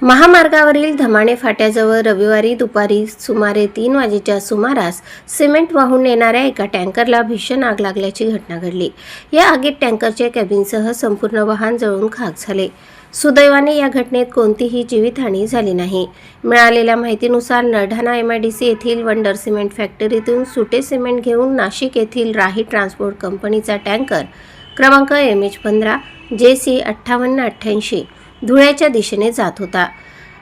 महामार्गावरील धमाणे फाट्याजवळ रविवारी दुपारी सुमारे 3 वाजेच्या सुमारास सिमेंट वाहून नेणाऱ्या एका टँकरला भीषण आग लागल्याची घटना घडली। या आगीत टँकरचे कॅबिनसह संपूर्ण वाहन जळून खाक झाले। सुदैवाने या घटनेत कोणतीही जीवितहानी झाली नाही। मिळालेल्या माहितीनुसार नरढाणा MIDC येथील वंडर सिमेंट फॅक्टरीतून सुटे सिमेंट घेऊन नाशिक येथील राही ट्रान्सपोर्ट कंपनीचा टँकर क्रमांक MH15 JC 5888 धुळ्याच्या दिशेने जात होता।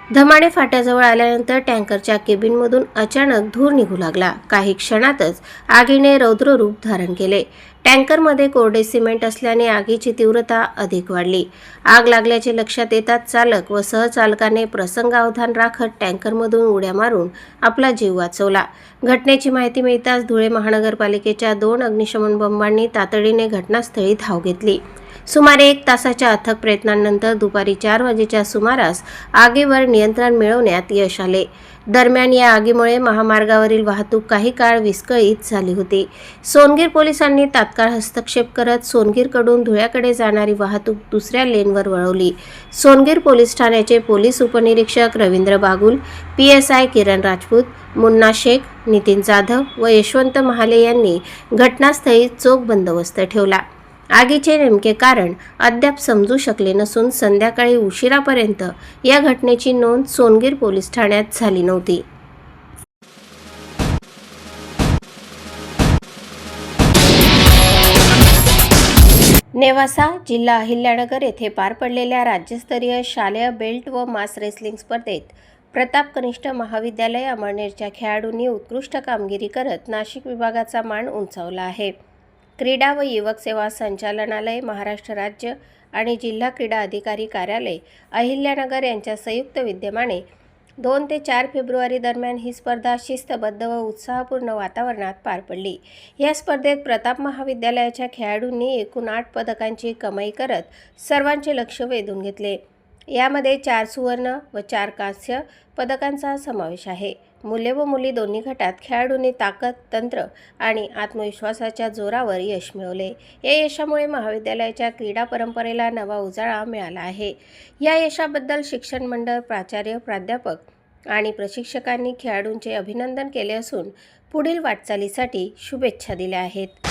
धमाणे फाट्याजवळ आल्यानंतर टँकरच्या केबिनमधून अचानक धूर निघू लागला। काही क्षणातच आगीने रौद्र रूप धारण केले। टँकरमध्ये कोरडे सिमेंट असल्याने आगीची तीव्रता अधिक वाढली। आग लागल्याचे लक्षात येताच चालक व सहचालकाने प्रसंगावधान राखत टँकरमधून उड्या मारून आपला जीव वाचवला। घटनेची माहिती मिळताच धुळे महानगरपालिकेच्या 2 अग्निशमन बंबांनी तातडीने घटनास्थळी धाव घेतली। सुमारे 1 तासाच्या अथक प्रयत्नांनंतर दुपारी 4 वाजेच्या सुमारास आगीवर नियंत्रण मिळवण्यात यश आले। दरम्यान या आगीमुळे महामार्गावरील वाहतूक काही काळ विस्कळीत झाली होती। सोनगीर पोलिसांनी तात्काळ हस्तक्षेप करत सोनगीरकडून धुळ्याकडे जाणारी वाहतूक दुसऱ्या लेनवर वळवली। सोनगीर पोलीस ठाण्याचे पोलीस उपनिरीक्षक रवींद्र बागुल, PSI किरण राजपूत, मुन्ना शेख, नितीन जाधव व यशवंत महाले यांनी घटनास्थळी चोख बंदोबस्त ठेवला। आगीचे नेमके कारण अद्याप समजू शकले नसून संध्याकाळी उशिरापर्यंत या घटनेची नोंद सोनगीर पोलीस ठाण्यात झाली नव्हती। नेवासा जिल्हा अहिल्यानगर येथे पार पडलेल्या राज्यस्तरीय शालेय बेल्ट व मास रेसलिंग स्पर्धेत प्रताप कनिष्ठ महाविद्यालय अमळनेरच्या खेळाडूंनी उत्कृष्ट कामगिरी करत नाशिक विभागाचा मान उंचावला आहे। क्रीडा व युवक सेवा संचालनालय, महाराष्ट्र राज्य आणि जिल्हा क्रीडा अधिकारी कार्यालय अहिल्यानगर यांच्या संयुक्त विद्यमाने 2 ते 4 फेब्रुवारी दरम्यान ही स्पर्धा शिस्तबद्ध व उत्साहपूर्ण वातावरणात पार पडली। या स्पर्धेत प्रताप महाविद्यालयाच्या खेळाडूंनी एकूण 8 पदकांची कमाई करत सर्वांचे लक्ष वेधून घेतले। यामध्ये 4 सुवर्ण व 4 कांस्य पदकांचा समावेश आहे। मुले व मुली दोन्ही गटात खेळाडूंनी ताकद, तंत्र आणि आत्मविश्वासाच्या जोरावर यश मिळवले। या यशामुळे महाविद्यालयाच्या क्रीडा परंपरेला नवा उजाळा मिळाला आहे। या यशाबद्दल शिक्षण मंडळ, प्राचार्य, प्राध्यापक आणि प्रशिक्षकांनी खेळाडूंचे अभिनंदन केले असून पुढील वाटचालीसाठी शुभेच्छा दिल्या आहेत।